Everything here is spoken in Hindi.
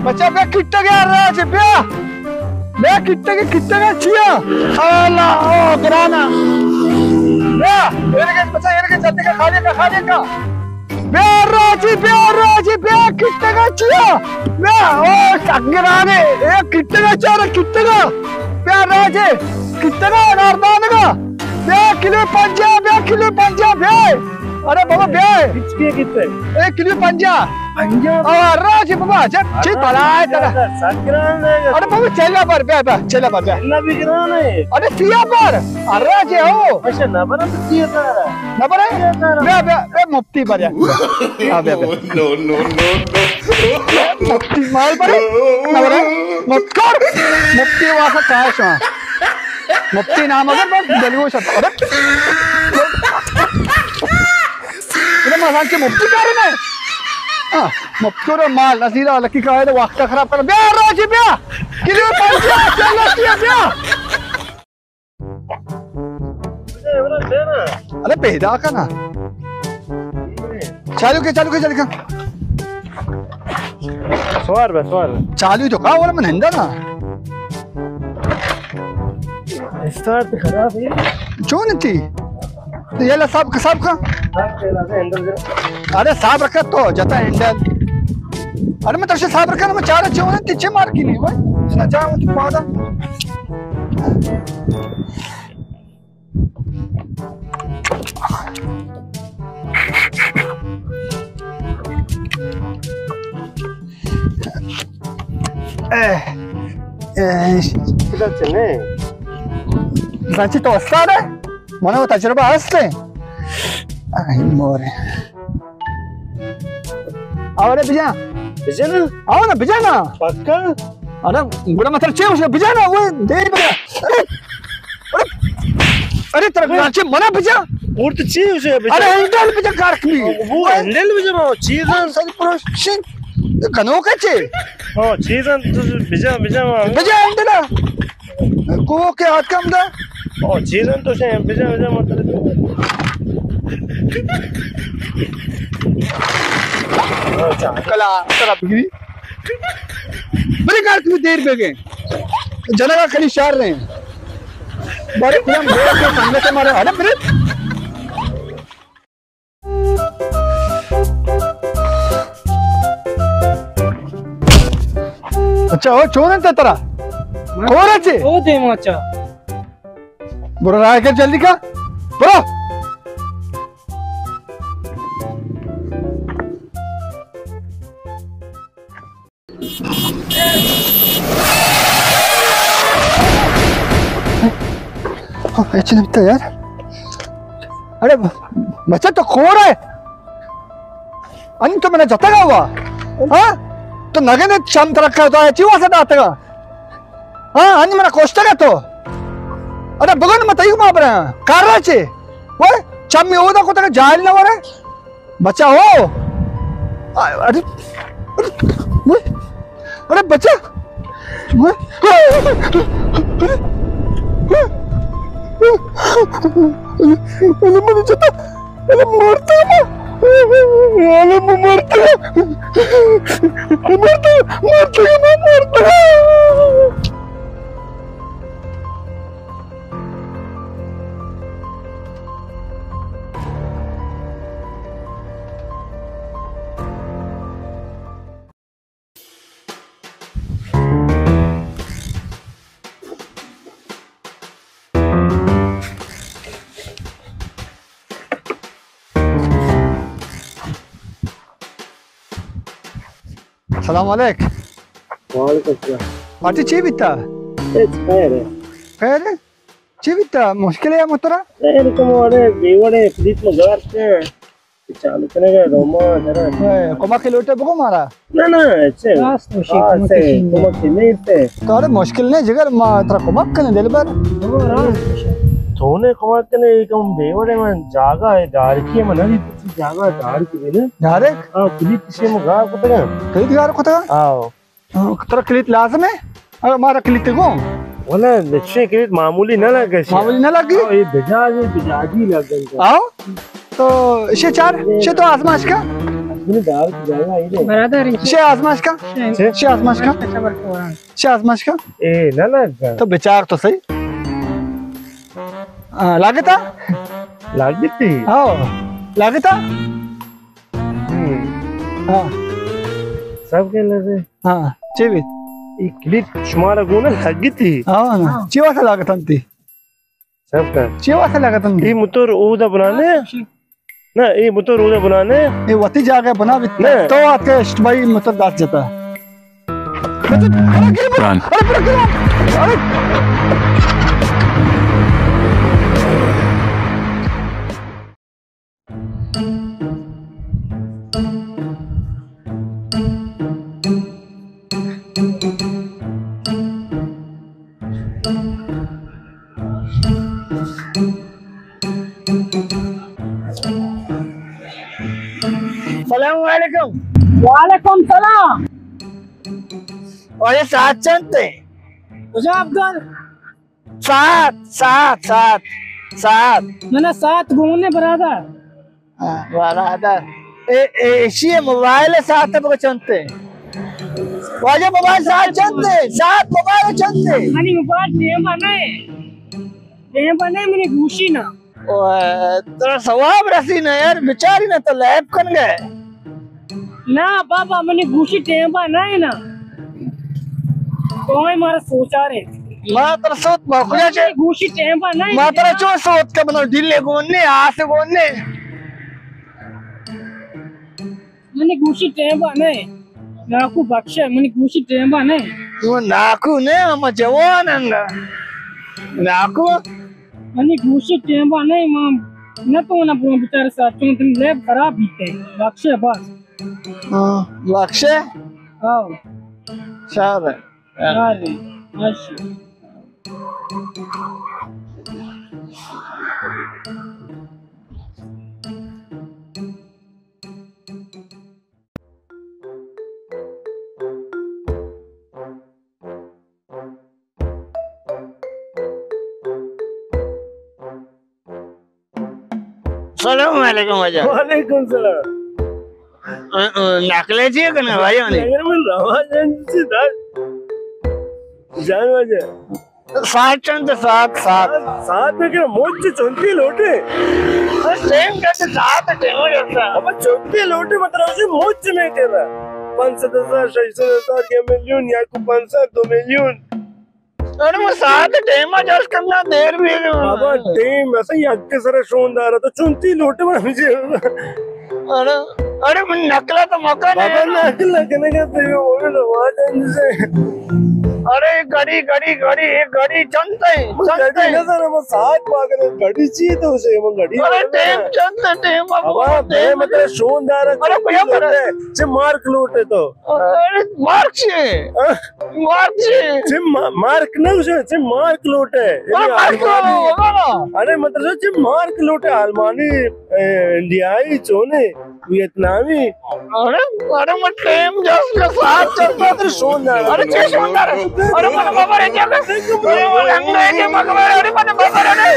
बच्चा बे किट्टा गया रहा है बे किट्टा गया चिया अल्लाह ओ कराना बे बच्चा जल्दी का खाने का बे राजी बे किट्टा गया चिया बे ओ सगराने ए किट्टा गया चार किट्टा गया बे राजी किट्टा गया नारदान का बे किलो पंजा बे अरे बाबा बे कितने 1 किलो पंजा राजी बाबा चल बलाय तेरा अरे बाबा चला पर बे ना भी गिराना है अरे सिया पर अरे जे हो अच्छा ना बरा तो सिया तारा ना बरा बे मुफ्ती पर या बे नो मुफ्ती माल पर ना बरा मुफ्ती वासा काश मुफ्ती नाम अगर बस दलगो शब्द अरे मजाक के मुफ्ती कर रहे हैं मुफ्ती माल नसीला लकी का है तो वक्त खराब कर बे राजी बे किलो पंजा चलो बे अरे पैदा का ना चालू के सवार चालू तो का वाला मन हिंदा ना स्टार्ट खराब है क्यों नहीं थी तो ये ला साहब का अरे साहब रखा तो जता हैंडल अरे मैं तरसे साहब रखा ना मैं चार अच्छे होने तिचे मार की नहीं भाई इसना चाह मुझे पादा किधर चले सांची तो अस्तार है मने वो तजुर्बा हंसते आई मोरे अरे बिजा ना आओ ना बिजा ना पक्का अरे बुरा मतलब चे उसने बिजा ना वो देर बजा अरे तेरा नाचे मना बिजा और तो चे उसे बिजा अरे हैंडल बिजा कारक भी वो हैंडल बिजा ना चीज़ सारी प्रोशन कनो का चे हाँ चीज़ तो बिजा हैंडल को के हाथ काम दा ओ चीज़ तो से बिजा मतलब कला तरफ गिरी बड़े कार की देर पे गए जना का खाली शार रहे बड़े खुलम बोल के सामने से मारे अरे फिर अच्छा वो चोरन था तेरा और अच्छे ओ दे माचा बुरा रहा है जल्दी का बुरा ऐसे नहीं यार अरे बच्चा तो खो रहा है अन्य तो मैंने जता हुआ हाँ तो नगे ने क्षमता रखा तो ऐसी हुआ सदा आता हाँ अन्य मैंने कोष्टा का तो अरे बगन मत ही मार रहे हैं कार रहे चे वो चम में होता को तक जाल ना हो रहा बच्चा हो अरे अरे बच्चा मैंने जता मरता सलाम वालेकुम पार्टी ची बिता खैर ची बिता मुश्किल है मोतरा como ore प्लीज मगर के चालू करेगा रोमा जरा कोमा के लोटे बको मारा ना ऐसे कोमा के नहीं थे तो अरे मुश्किल नहीं जिगर तेरा कोमा के दिल पर थोने कोमा के ने एकदम बेवड़े में जागा है दार की मनरी जागा दार की ने डायरेक्ट हां पुलिस से मगा को तक कई दिगार को तक आओ तेरा क्लिप लाजम है अरे मारा क्लिप को वाला नक्शे क्लिप मामूली ना लगे मामूली ना लगी ये बिजाजी लग गई आओ तो शे चार शे तो आसमाश का bunu davet जाएगा ये बराबर शे आसमाश का शे आसमाश का शे आसमाश का ए ना लगा तो विचार तो सही लागता लगी थी हाँ लागता हाँ सब के लगे हाँ चेवी ये क्लिप शुमारा गुना लगी थी हाँ ना चेवा से लागता थी सब का चेवा से लागता थी ये मुतर ओदा बनाने ना ये मुतर ओदा बनाने ये वती जाके बना भी तो आके भाई मतलब दांत जाता Run. अरे सलामुअलैकुम वालेकुम सलाम। और ये सात चंद थे अब्दुल सात सात सात सात मैंने सात घूमने बराबर बराबर ए मोबाइल सात को चंदते वाजे मोबाइल सात चंदते सात मोबाइल चंदते मैंने मोबाइल टेम बने मैंने घूसी ना तेरा सवाब रसी ना यार बेचारी ना तो लैब कर गए ना बाबा मैंने घूसी टेम नहीं ना कोई मारा सोचा रे मां तेरा सोच भौकला छे घूसी टेम नहीं मां तेरा चो सोच के बनो ढीले गोने आस गोने मैंने घूसी टेम नहीं नाकू बख्शे मैंने घूसी टेम नहीं तू नाकू ने हम जवान अंगा नाकू मैंने घूसी टेम नहीं मां न तो ना बेचारे साथ तुम लैब खराब बीते बख्शे बस लक्ष्य आओ शाबाश अरे अच्छा सलामुअलैकुम भैया वालेकुम सलाम नकले जी कने भाई ने अगर मैं रवाजन से जान वजे सात चंद सात सात साथ में क्या मोच चुनती लोटे सेम करते सात टेमो जैसा अब चुनती लोटे मतलब से मोच में तेरा 5,000 6,000 के मिलियन या को 5 मिलियन अरे मैं सात टेमो जस करना देर भी बाबा टीम ऐसे ही अक्के सरे शोनदार तो चुनती लोटे में मुझे अरे अरे मैं नकला तो मौका बाबा नहीं नकल लगने का तेरे वो रवाजन से अरे गड़ी गड़ी गड़ी एक गड़ी चंदते गड़ी ना सर हम साथ पागल गड़ी चाहिए तो उसे हम गड़ी अरे टेम चंदते टेम बाबा बे मतलब शोनदार अरे भैया से मार्क लूटे तो अरे मार्क से मार्क ना उसे मार्क लूटे अरे मतलब से मार्क लूटे अलमानी इंडियाई चोने वियतनामी अरे अरे मैं टेम जस के साथ चलता तो शोनदार अरे क्या शानदार है अरे मन बाबा रे क्या कर अरे वो अंग्रेजी मगवे अरे मन बाबा रे